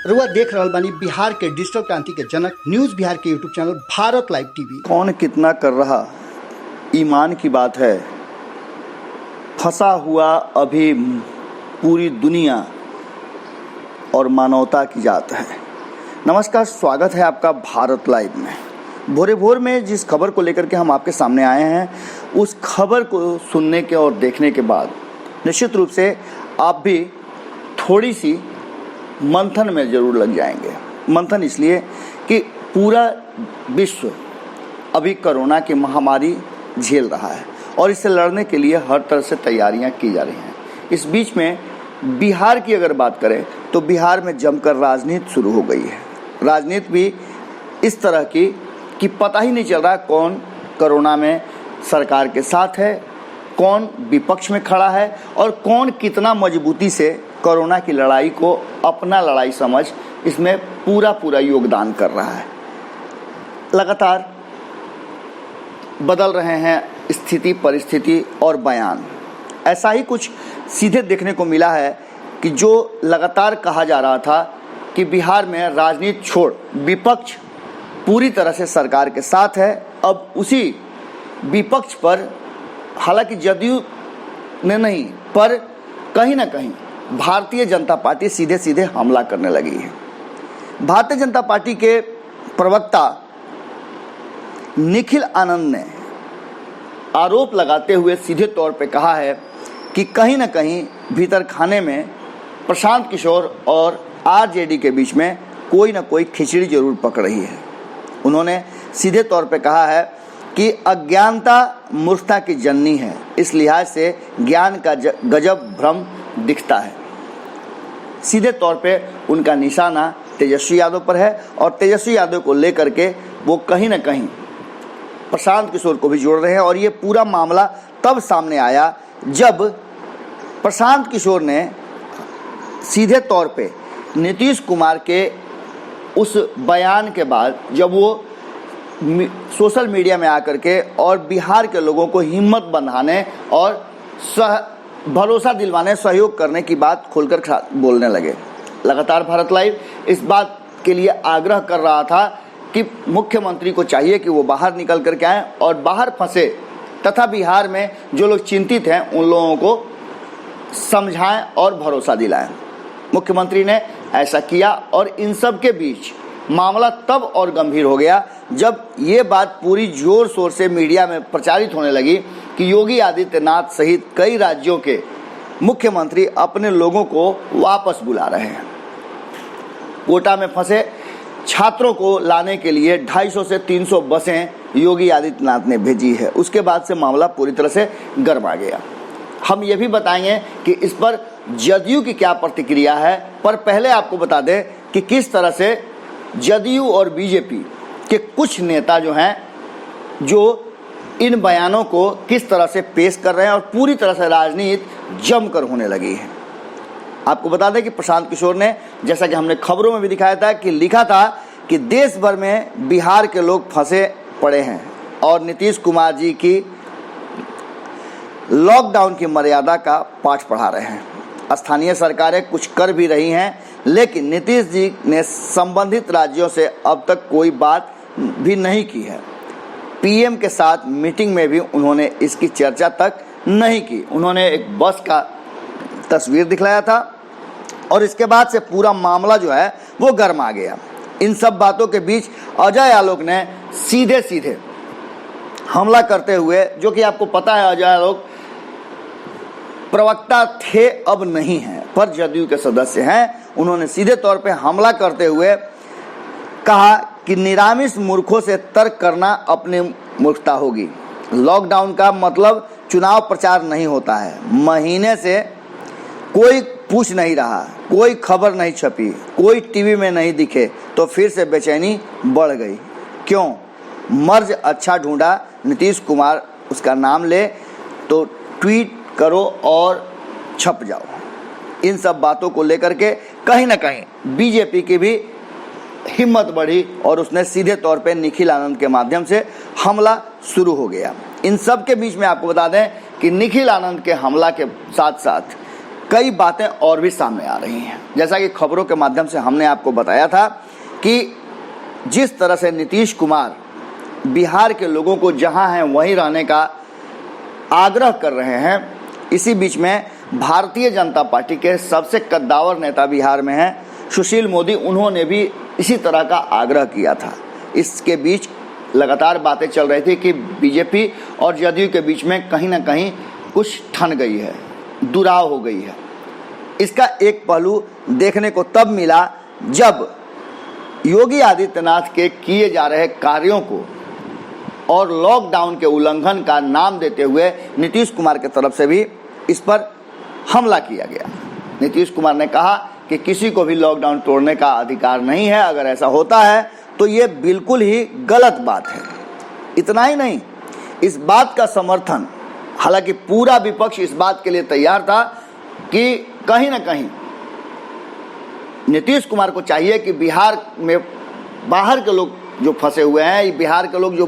रुआ देख रहल बानी बिहार के डिजिटल क्रांति के जनक न्यूज बिहार के YouTube channel Bharat live TV. कौन कितना कर रहा ईमान की बात है, फंसा हुआ अभी पूरी दुनिया और मानवता की जात है। नमस्कार, स्वागत है आपका भारत लाइव में। भोरे भोर में जिस खबर को लेकर के हम आपके सामने आए हैं, उस खबर को सुनने के और देखने के बाद निश्चित रूप से आप भी थोड़ी सी मंथन में जरूर लग जाएंगे। मंथन इसलिए कि पूरा विश्व अभी कोरोना की महामारी झेल रहा है और इससे लड़ने के लिए हर तरह से तैयारियां की जा रही हैं। इस बीच में बिहार की अगर बात करें तो बिहार में जमकर राजनीति शुरू हो गई है। राजनीति भी इस तरह की कि पता ही नहीं चल रहा कौन कोरोना में सरकार के साथ है, कौन विपक्ष में खड़ा है और कौन कितना मजबूती से कोरोना की लड़ाई को अपना लड़ाई समझ इसमें पूरा योगदान कर रहा है। लगातार बदल रहे हैं स्थिति, परिस्थिति और बयान। ऐसा ही कुछ सीधे देखने को मिला है कि जो लगातार कहा जा रहा था कि बिहार में राजनीति छोड़ विपक्ष पूरी तरह से सरकार के साथ है, अब उसी विपक्ष पर हालांकि जदयू ने नहीं पर कहीं ना कहीं भारतीय जनता पार्टी सीधे सीधे हमला करने लगी है। भारतीय जनता पार्टी के प्रवक्ता निखिल आनंद ने आरोप लगाते हुए सीधे तौर पे कहा है कि कहीं ना कहीं भीतर खाने में प्रशांत किशोर और आरजेडी के बीच में कोई ना कोई खिचड़ी जरूर पक रही है। उन्होंने सीधे तौर पे कहा है कि अज्ञानता मूर्खता की जननी है, इस लिहाज से ज्ञान का गजब भ्रम दिखता है। सीधे तौर पे उनका निशाना तेजस्वी यादव पर है और तेजस्वी यादव को लेकर के वो कहीं ना कहीं प्रशांत किशोर को भी जोड़ रहे हैं। और ये पूरा मामला तब सामने आया जब प्रशांत किशोर ने सीधे तौर पे नीतीश कुमार के उस बयान के बाद जब वो सोशल मीडिया में आकर के और बिहार के लोगों को हिम्मत बंधाने और भरोसा दिलवाने, सहयोग करने की बात खोलकर बोलने लगे। लगातार भारत लाइव इस बात के लिए आग्रह कर रहा था कि मुख्यमंत्री को चाहिए कि वो बाहर निकल करके आएँ और बाहर फंसे तथा बिहार में जो लोग चिंतित हैं उन लोगों को समझाएं और भरोसा दिलाएं। मुख्यमंत्री ने ऐसा किया और इन सब के बीच मामला तब और गंभीर हो गया जब ये बात पूरी जोर शोर से मीडिया में प्रचारित होने लगी कि योगी आदित्यनाथ सहित कई राज्यों के मुख्यमंत्री अपने लोगों को वापस बुला रहे हैं। कोटा में फंसे छात्रों को लाने के लिए 250 से 300 बसें योगी आदित्यनाथ ने भेजी है। उसके बाद से मामला पूरी तरह से गरमा गया। हम ये भी बताएंगे कि इस पर जदयू की क्या प्रतिक्रिया है, पर पहले आपको बता दें कि किस तरह से जदयू और बीजेपी के कुछ नेता जो हैं जो इन बयानों को किस तरह से पेश कर रहे हैं और पूरी तरह से राजनीति जमकर होने लगी है। आपको बता दें कि प्रशांत किशोर ने, जैसा कि हमने खबरों में भी दिखाया था, कि लिखा था कि देश भर में बिहार के लोग फंसे पड़े हैं और नीतीश कुमार जी की लॉकडाउन की मर्यादा का पाठ पढ़ा रहे हैं। स्थानीय सरकारें कुछ कर भी रही हैं, लेकिन नीतीश जी ने संबंधित राज्यों से अब तक कोई बात भी नहीं की है। पीएम के साथ मीटिंग में भी उन्होंने इसकी चर्चा तक नहीं की। उन्होंने एक बस का तस्वीर दिखलाया था और इसके बाद से पूरा मामला जो है वो गर्मा गया। इन सब बातों के बीच अजय आलोक ने सीधे सीधे हमला करते हुए, जो कि आपको पता है अजय आलोक प्रवक्ता थे, अब नहीं हैं, पर जदयू के सदस्य हैं, उन्होंने सीधे तौर पे हमला करते हुए कहा कि निरामिष मूर्खों से तर्क करना अपनी मूर्खता होगी। लॉकडाउन का मतलब चुनाव प्रचार नहीं होता है। महीने से कोई पूछ नहीं रहा, कोई खबर नहीं छपी, कोई टीवी में नहीं दिखे तो फिर से बेचैनी बढ़ गई। क्यों? मर्ज अच्छा ढूंढा, नीतीश कुमार उसका नाम ले तो ट्वीट करो और छप जाओ। इन सब बातों को लेकर के कहीं ना कहीं बीजेपी की भी हिम्मत बढ़ी और उसने सीधे तौर पे निखिल आनंद के माध्यम से हमला शुरू हो गया। इन सब के बीच में आपको बता दें कि निखिल आनंद के हमला के साथ साथ कई बातें और भी सामने आ रही हैं। जैसा कि खबरों के माध्यम से हमने आपको बताया था कि जिस तरह से नीतीश कुमार बिहार के लोगों को जहां हैं वहीं रहने का आग्रह कर रहे हैं, इसी बीच में भारतीय जनता पार्टी के सबसे कद्दावर नेता बिहार में हैं सुशील मोदी, उन्होंने भी इसी तरह का आग्रह किया था। इसके बीच लगातार बातें चल रही थी कि बीजेपी और जदयू के बीच में कहीं ना कहीं कुछ ठन गई है, दुराव हो गई है। इसका एक पहलू देखने को तब मिला जब योगी आदित्यनाथ के किए जा रहे कार्यों को और लॉकडाउन के उल्लंघन का नाम देते हुए नीतीश कुमार की तरफ से भी इस पर हमला किया गया। नीतीश कुमार ने कहा कि किसी को भी लॉकडाउन तोड़ने का अधिकार नहीं है, अगर ऐसा होता है तो ये बिल्कुल ही गलत बात है। इतना ही नहीं, इस बात का समर्थन, हालांकि पूरा विपक्ष इस बात के लिए तैयार था कि कहीं ना कहीं नीतीश कुमार को चाहिए कि बिहार में बाहर के लोग जो फंसे हुए हैं, बिहार के लोग जो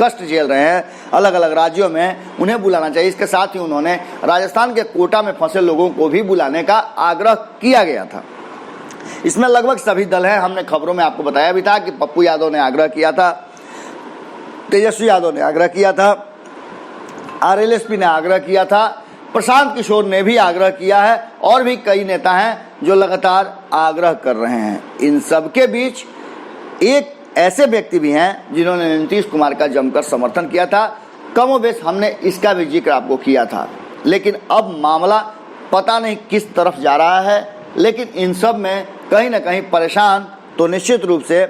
कष्ट झेल रहे हैं अलग अलग राज्यों में, उन्हें बुलाना चाहिए। इसके साथ ही उन्होंने राजस्थान के कोटा में फंसे लोगों को भी बुलाने का आग्रह किया गया था। इसमें लगभग सभी दल हैं। हमने खबरों में आपको बताया भी था कि पप्पू यादव ने आग्रह किया था, तेजस्वी यादव ने आग्रह किया था, आरएलएसपी ने आग्रह किया था, प्रशांत किशोर ने भी आग्रह किया है और भी कई नेता हैं जो लगातार आग्रह कर रहे हैं। इन सब के बीच एक ऐसे व्यक्ति भी हैं जिन्होंने नीतीश कुमार का जमकर समर्थन किया था। कमोबेश हमने इसका भी जिक्र आपको किया था, लेकिन अब मामला पता नहीं किस तरफ जा रहा है। लेकिन इन सब में कहीं ना कहीं परेशान तो निश्चित रूप से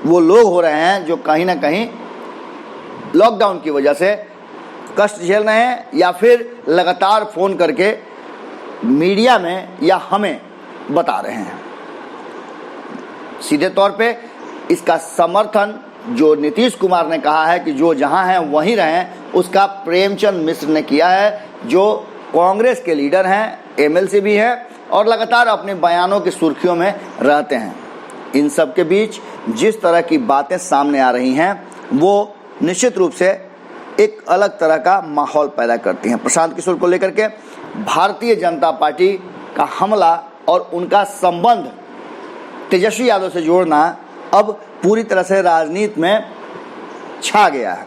वो लोग हो रहे हैं जो कहीं ना कहीं लॉकडाउन की वजह से कष्ट झेल रहे हैं या फिर लगातार फ़ोन करके मीडिया में या हमें बता रहे हैं। सीधे तौर पे इसका समर्थन जो नीतीश कुमार ने कहा है कि जो जहां हैं वहीं रहें, उसका प्रेमचंद मिश्र ने किया है, जो कांग्रेस के लीडर हैं, एमएलसी भी हैं और लगातार अपने बयानों की सुर्खियों में रहते हैं। इन सब के बीच जिस तरह की बातें सामने आ रही हैं वो निश्चित रूप से एक अलग तरह का माहौल पैदा करती हैं। प्रशांत किशोर को लेकर के भारतीय जनता पार्टी का हमला और उनका संबंध तेजस्वी यादव से जोड़ना अब पूरी तरह से राजनीति में छा गया है।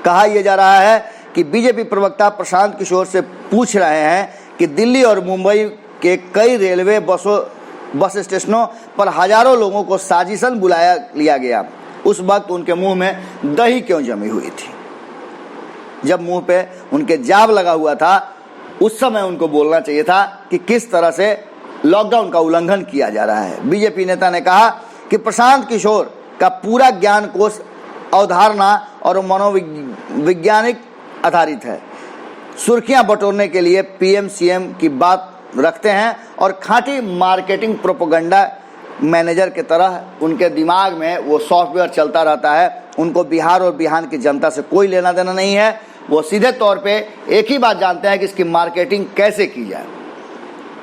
कहा यह जा रहा है कि बीजेपी प्रवक्ता प्रशांत किशोर से पूछ रहे हैं कि दिल्ली और मुंबई के कई रेलवे बस स्टेशनों पर हजारों लोगों को साजिशन बुलाया लिया गया, उस वक्त उनके मुंह में दही क्यों जमी हुई थी? जब मुंह पे उनके जाब लगा हुआ था उस समय उनको बोलना चाहिए था कि किस तरह से लॉकडाउन का उल्लंघन किया जा रहा है। बीजेपी नेता ने कहा कि प्रशांत किशोर का पूरा ज्ञान कोश अवधारणा और मनोवैज्ञानिक आधारित है, सुर्खियां बटोरने के लिए पीएम सीएम की बात रखते हैं और खांटी मार्केटिंग प्रोपेगेंडा मैनेजर की तरह उनके दिमाग में वो सॉफ्टवेयर चलता रहता है। उनको बिहार और बिहार की जनता से कोई लेना देना नहीं है। वो सीधे तौर पे एक ही बात जानते हैं कि इसकी मार्केटिंग कैसे की जाए।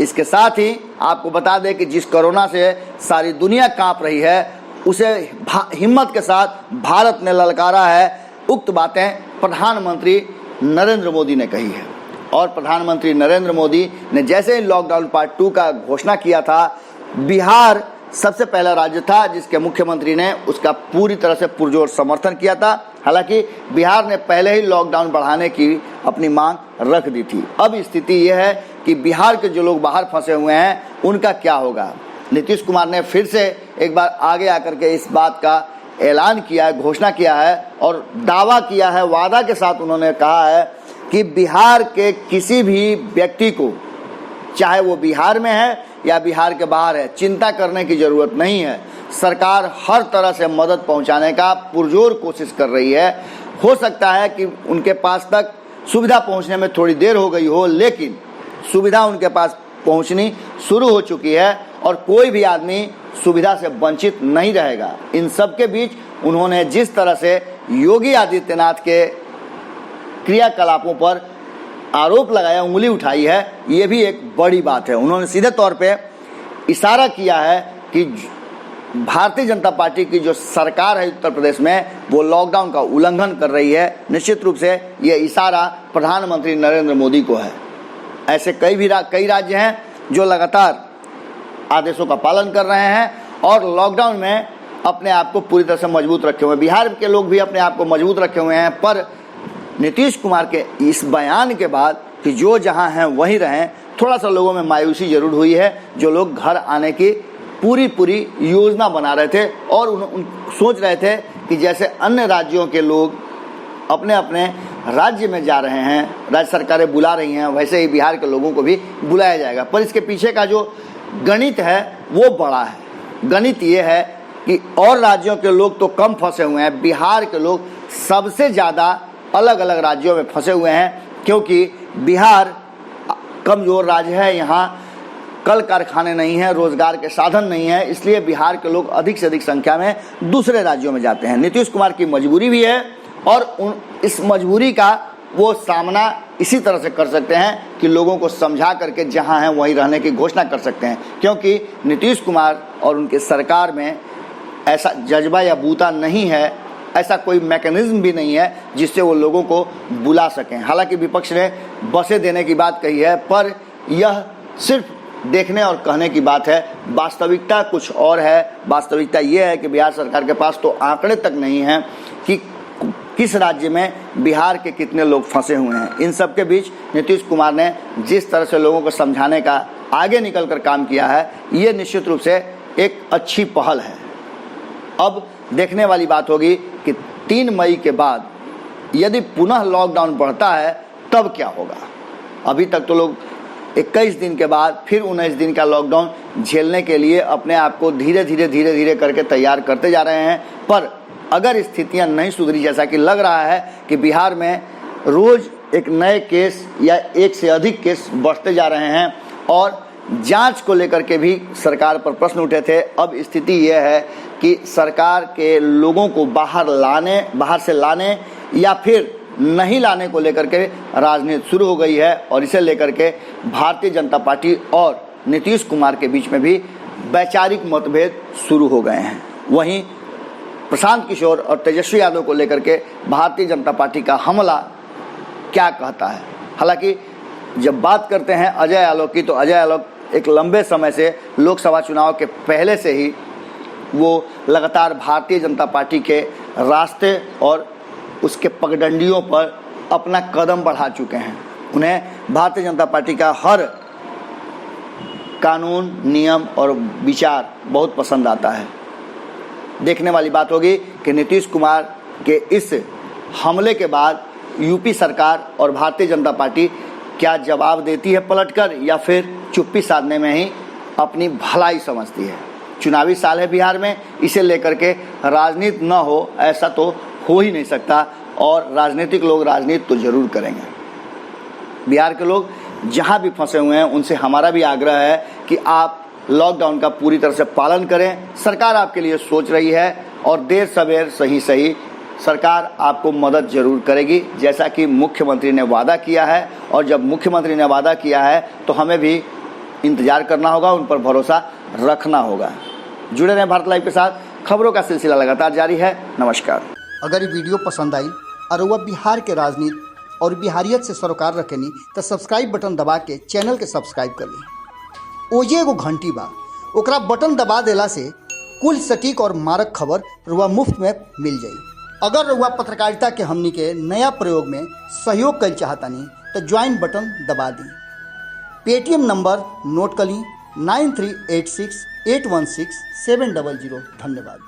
इसके साथ ही आपको बता दें कि जिस कोरोना से सारी दुनिया कांप रही है उसे हिम्मत के साथ भारत ने ललकारा है। उक्त बातें प्रधानमंत्री नरेंद्र मोदी ने कही है और प्रधानमंत्री नरेंद्र मोदी ने जैसे ही लॉकडाउन पार्ट 2 का घोषणा किया था, बिहार सबसे पहला राज्य था जिसके मुख्यमंत्री ने उसका पूरी तरह से पुरजोर समर्थन किया था। हालांकि बिहार ने पहले ही लॉकडाउन बढ़ाने की अपनी मांग रख दी थी। अब स्थिति यह है कि बिहार के जो लोग बाहर फंसे हुए हैं उनका क्या होगा। नीतीश कुमार ने फिर से एक बार आगे आकर के इस बात का ऐलान किया है, घोषणा किया है और दावा किया है, वादा के साथ उन्होंने कहा है कि बिहार के किसी भी व्यक्ति को, चाहे वो बिहार में है या बिहार के बाहर है, चिंता करने की जरूरत नहीं है। सरकार हर तरह से मदद पहुंचाने का पुरजोर कोशिश कर रही है। हो सकता है कि उनके पास तक सुविधा पहुंचने में थोड़ी देर हो गई हो, लेकिन सुविधा उनके पास पहुंचनी शुरू हो चुकी है और कोई भी आदमी सुविधा से वंचित नहीं रहेगा। इन सब के बीच उन्होंने जिस तरह से योगी आदित्यनाथ के क्रियाकलापों पर आरोप लगाया, उंगली उठाई है, ये भी एक बड़ी बात है। उन्होंने सीधे तौर पे इशारा किया है कि भारतीय जनता पार्टी की जो सरकार है उत्तर प्रदेश में, वो लॉकडाउन का उल्लंघन कर रही है। निश्चित रूप से ये इशारा प्रधानमंत्री नरेंद्र मोदी को है। ऐसे कई राज्य हैं जो लगातार आदेशों का पालन कर रहे हैं और लॉकडाउन में अपने आप को पूरी तरह से मजबूत रखे हुए हैं। बिहार के लोग भी अपने आप को मजबूत रखे हुए हैं, पर नीतीश कुमार के इस बयान के बाद कि जो जहां हैं वहीं रहें, थोड़ा सा लोगों में मायूसी जरूर हुई है। जो लोग घर आने की पूरी योजना बना रहे थे और सोच रहे थे कि जैसे अन्य राज्यों के लोग अपने अपने राज्य में जा रहे हैं, राज्य सरकारें बुला रही हैं, वैसे ही बिहार के लोगों को भी बुलाया जाएगा। पर इसके पीछे का जो गणित है वो बड़ा है। गणित ये है कि और राज्यों के लोग तो कम फंसे हुए हैं, बिहार के लोग सबसे ज़्यादा अलग अलग राज्यों में फंसे हुए हैं, क्योंकि बिहार कमज़ोर राज्य है। यहाँ कल कारखाने नहीं हैं, रोजगार के साधन नहीं है, इसलिए बिहार के लोग अधिक से अधिक संख्या में दूसरे राज्यों में जाते हैं। नीतीश कुमार की मजबूरी भी है और इस मजबूरी का वो सामना इसी तरह से कर सकते हैं कि लोगों को समझा करके जहां हैं वहीं रहने की घोषणा कर सकते हैं, क्योंकि नीतीश कुमार और उनके सरकार में ऐसा जज्बा या बूता नहीं है, ऐसा कोई मैकेनिज्म भी नहीं है जिससे वो लोगों को बुला सकें। हालांकि विपक्ष ने बसें देने की बात कही है, पर यह सिर्फ देखने और कहने की बात है। वास्तविकता कुछ और है। वास्तविकता ये है कि बिहार सरकार के पास तो आंकड़े तक नहीं हैं कि किस राज्य में बिहार के कितने लोग फंसे हुए हैं। इन सब के बीच नीतीश कुमार ने जिस तरह से लोगों को समझाने का आगे निकल कर काम किया है, ये निश्चित रूप से एक अच्छी पहल है। अब देखने वाली बात होगी कि 3 मई के बाद यदि पुनः लॉकडाउन बढ़ता है तब क्या होगा। अभी तक तो लोग 21 दिन के बाद फिर 19 दिन का लॉकडाउन झेलने के लिए अपने आप को धीरे धीरे करके तैयार करते जा रहे हैं। पर अगर स्थितियां नहीं सुधरी, जैसा कि लग रहा है कि बिहार में रोज एक नए केस या एक से अधिक केस बढ़ते जा रहे हैं और जांच को लेकर के भी सरकार पर प्रश्न उठे थे। अब स्थिति यह है कि सरकार के लोगों को बाहर से लाने या फिर नहीं लाने को लेकर के राजनीति शुरू हो गई है और इसे लेकर के भारतीय जनता पार्टी और नीतीश कुमार के बीच में भी वैचारिक मतभेद शुरू हो गए हैं। वहीं प्रशांत किशोर और तेजस्वी यादव को लेकर के भारतीय जनता पार्टी का हमला क्या कहता है। हालांकि जब बात करते हैं अजय आलोक की, तो अजय आलोक एक लंबे समय से लोकसभा चुनाव के पहले से ही वो लगातार भारतीय जनता पार्टी के रास्ते और उसके पगडंडियों पर अपना कदम बढ़ा चुके हैं। उन्हें भारतीय जनता पार्टी का हर कानून, नियम और विचार बहुत पसंद आता है। देखने वाली बात होगी कि नीतीश कुमार के इस हमले के बाद यूपी सरकार और भारतीय जनता पार्टी क्या जवाब देती है पलटकर, या फिर चुप्पी साधने में ही अपनी भलाई समझती है। चुनावी साल है बिहार में, इसे लेकर के राजनीति न हो ऐसा तो हो ही नहीं सकता और राजनीतिक लोग राजनीति तो जरूर करेंगे। बिहार के लोग जहां भी फंसे हुए हैं उनसे हमारा भी आग्रह है कि आप लॉकडाउन का पूरी तरह से पालन करें। सरकार आपके लिए सोच रही है और देर सवेर सही सरकार आपको मदद जरूर करेगी, जैसा कि मुख्यमंत्री ने वादा किया है। और जब मुख्यमंत्री ने वादा किया है तो हमें भी इंतजार करना होगा, उन पर भरोसा रखना होगा। जुड़े रहें भारत लाइव के साथ, खबरों का सिलसिला लगातार जारी है। नमस्कार। अगर ये वीडियो पसंद आई और वह बिहार के राजनीति और बिहारियत से सरोकार रखेनी तो सब्सक्राइब बटन दबा के चैनल के सब्सक्राइब कर ली। ओजे एगो घंटी बा, ओकरा बटन दबा देला से कुल सटीक और मारक खबर रुआ मुफ्त में मिल जाई। अगर रुआ पत्रकारिता के हमनी के नया प्रयोग में सहयोग कर चाहतानी तो ज्वाइन बटन दबा दी। पेटीएम नंबर नोट कर ली 9386816700। धन्यवाद।